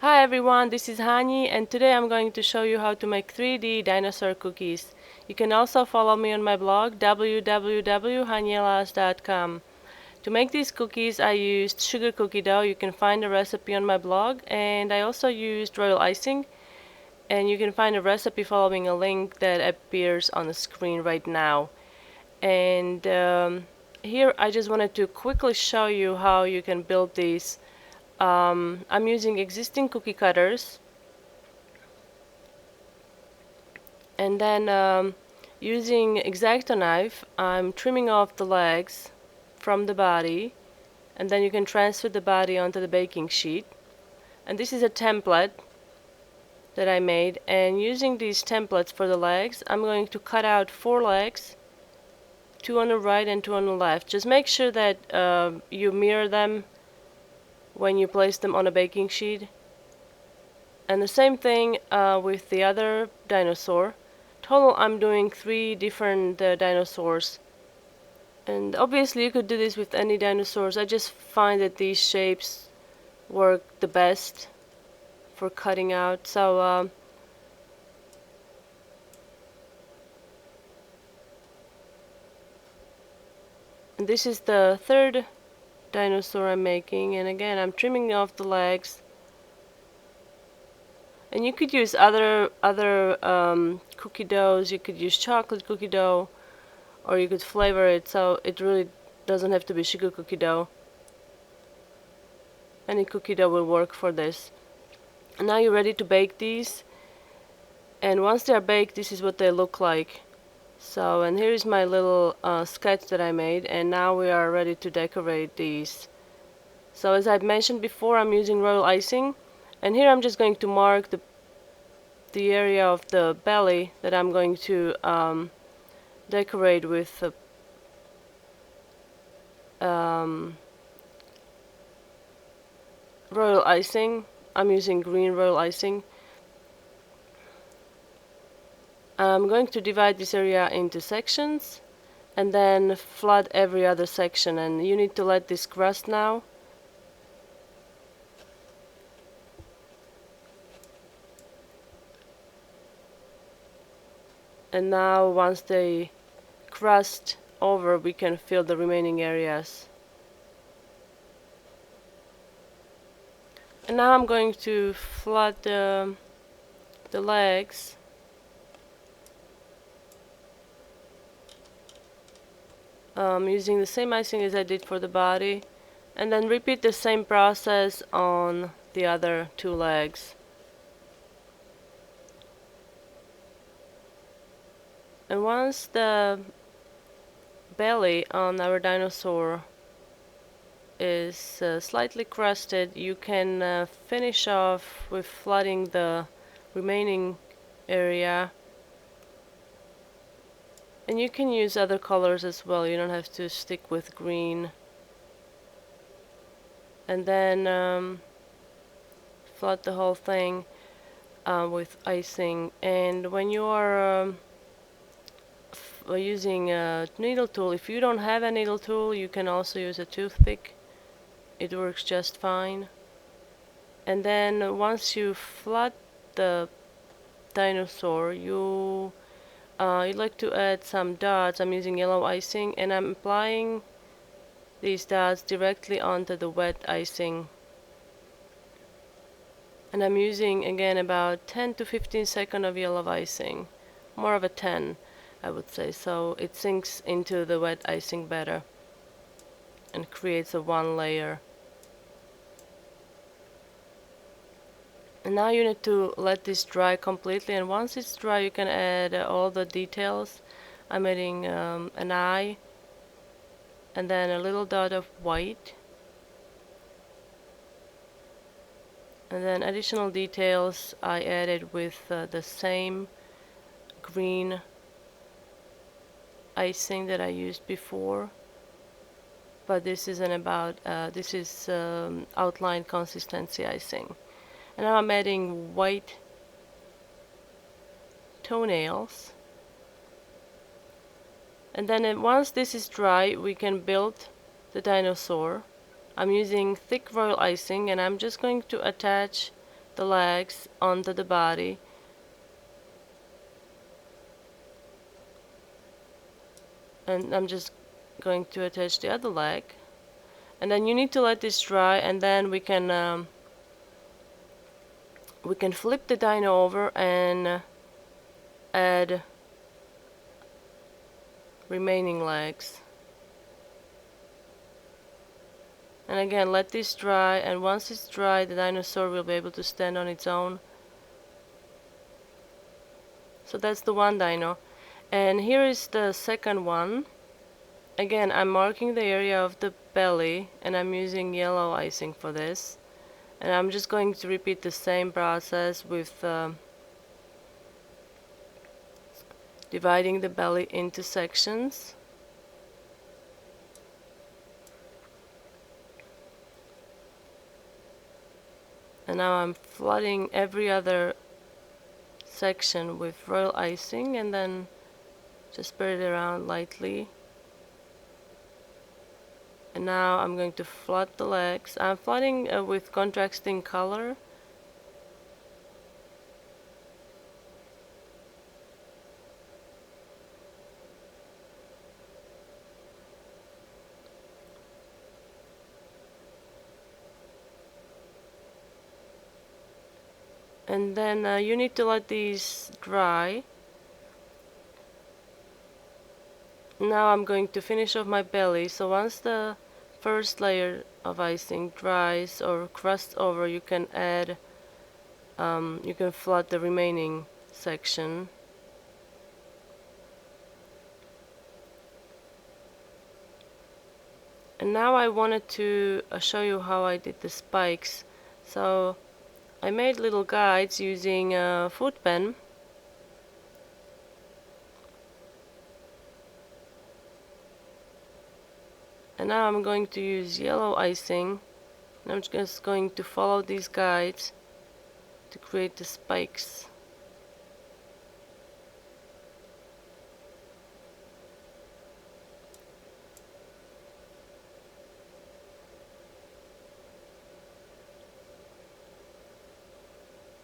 Hi everyone, this is Hani and today I'm going to show you how to make 3D dinosaur cookies. You can also follow me on my blog www.hanielas.com. To make these cookies I used sugar cookie dough. You can find the recipe on my blog, and I also used royal icing, and you can find a recipe following a link that appears on the screen right now. And here I just wanted to quickly show you how you can build these. I'm using existing cookie cutters, and then using X-Acto knife I'm trimming off the legs from the body, and then you can transfer the body onto the baking sheet. And this is a template that I made, and using these templates for the legs I'm going to cut out 4 legs, 2 on the right and 2 on the left. Just make sure that you mirror them when you place them on a baking sheet. And the same thing with the other dinosaur. Total I'm doing 3 different dinosaurs. And obviously you could do this with any dinosaurs. I just find that these shapes work the best for cutting out. So and this is the third dinosaur I'm making, and again I'm trimming off the legs. And you could use other cookie doughs. You could use chocolate cookie dough, or you could flavor it, so it really doesn't have to be sugar cookie dough. Any cookie dough will work for this. And now you're ready to bake these, and once they're baked this is what they look like. So, and here is my little sketch that I made, and now we are ready to decorate these. So as I've mentioned before, I'm using royal icing, and here I'm just going to mark the area of the belly that I'm going to decorate with royal icing. I'm using green royal icing. I'm going to divide this area into sections and then flood every other section, and you need to let this crust now. And now once they crust over, we can fill the remaining areas. And now I'm going to flood the legs. Using the same icing as I did for the body, and then repeat the same process on the other 2 legs. And once the belly on our dinosaur is slightly crusted, you can finish off with flooding the remaining area. And you can use other colors as well, you don't have to stick with green. And then flood the whole thing with icing. And when you are using a needle tool, if you don't have a needle tool, you can also use a toothpick. It works just fine. And then once you flood the dinosaur, you like to add some dots. I'm using yellow icing, and I'm applying these dots directly onto the wet icing. And I'm using again about 10 to 15 seconds of yellow icing, more of a 10 I would say, so it sinks into the wet icing better and creates a 1 layer. And now you need to let this dry completely, and once it's dry you can add all the details. I'm adding an eye and then a little dot of white, and then additional details I added with the same green icing that I used before, but this is outline consistency icing. And now I'm adding white toenails. And then once this is dry, we can build the dinosaur. I'm using thick royal icing, and I'm just going to attach the legs onto the body. And I'm just going to attach the other leg. And then you need to let this dry, and then we can flip the dino over and add remaining legs. And again, let this dry, and once it's dry, the dinosaur will be able to stand on its own. So that's the one dino. And here is the second one. Again, I'm marking the area of the belly, and I'm using yellow icing for this. And I'm just going to repeat the same process with dividing the belly into sections. And now I'm flooding every other section with royal icing, and then just spread it around lightly. And now I'm going to flood the legs. I'm flooding with contrasting color. And then you need to let these dry. Now I'm going to finish off my belly. So once the first layer of icing dries or crusts over, you can add, you can flood the remaining section. And now I wanted to show you how I did the spikes. So I made little guides using a food pen. And now I'm going to use yellow icing. And I'm just going to follow these guides to create the spikes.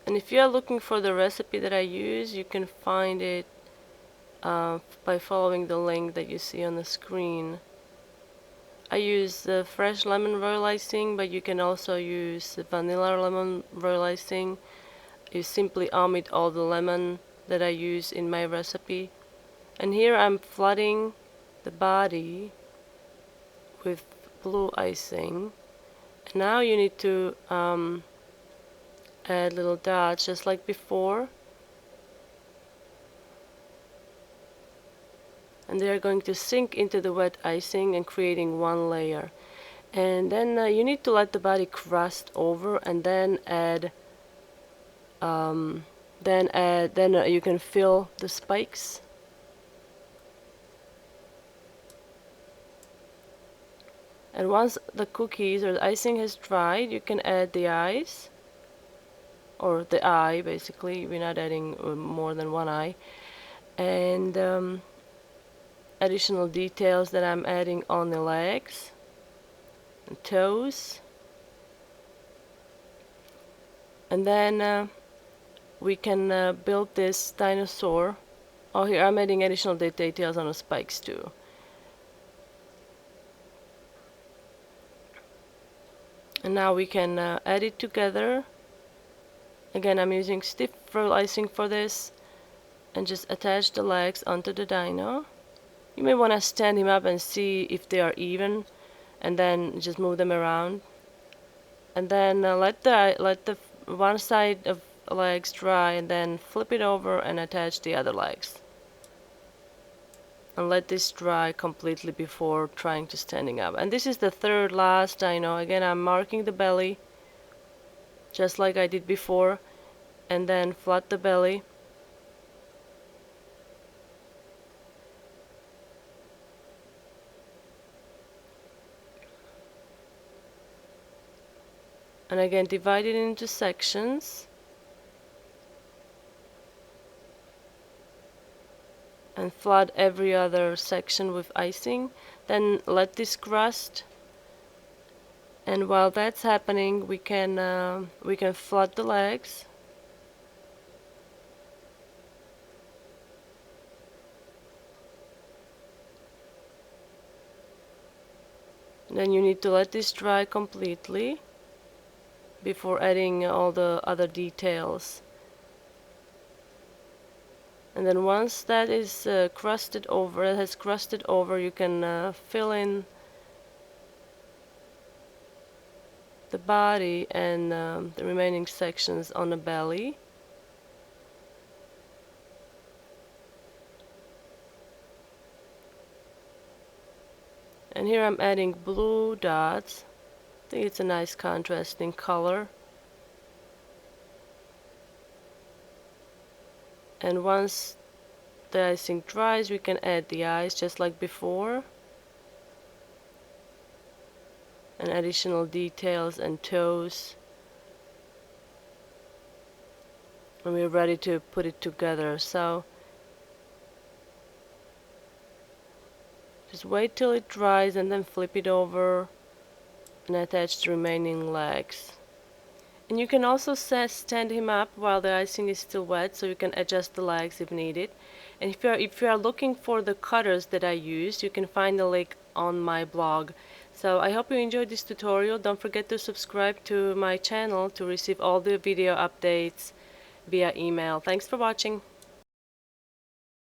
And if you are looking for the recipe that I use, you can find it by following the link that you see on the screen. I use the fresh lemon royal icing, but you can also use the vanilla lemon royal icing. You simply omit all the lemon that I use in my recipe. And here I'm flooding the body with blue icing. And now you need to add little dots just like before. And they are going to sink into the wet icing and creating one layer. And then you need to let the body crust over, and then you can fill the spikes. And once the cookies or the icing has dried, you can add the eyes, or the eye basically. We're not adding more than one eye. And additional details that I'm adding on the legs and toes. And then we can build this dinosaur. Oh, here I'm adding additional details on the spikes too. And now we can add it together. Again, I'm using stiff royal icing for this, and just attach the legs onto the dino. You may want to stand him up and see if they are even, and then just move them around. And then let the one side of legs dry, and then flip it over and attach the other legs. And let this dry completely before trying to standing up. And this is the third last dino. Again, I'm marking the belly just like I did before, and then flood the belly. And again, divide it into sections. And flood every other section with icing. Then let this crust And while that's happening, we can flood the legs. And then you need to let this dry completely before adding all the other details. And then once that is crusted over, it has crusted over, you can fill in the body and the remaining sections on the belly. And here I'm adding blue dots. I think it's a nice contrasting color. And once the icing dries, we can add the eyes just like before. And additional details and toes. And we're ready to put it together. So just wait till it dries and then flip it over and attach the remaining legs. And you can also stand him up while the icing is still wet, so you can adjust the legs if needed. And if you are looking for the cutters that I used, you can find the link on my blog. So I hope you enjoyed this tutorial. Don't forget to subscribe to my channel to receive all the video updates via email. Thanks for watching.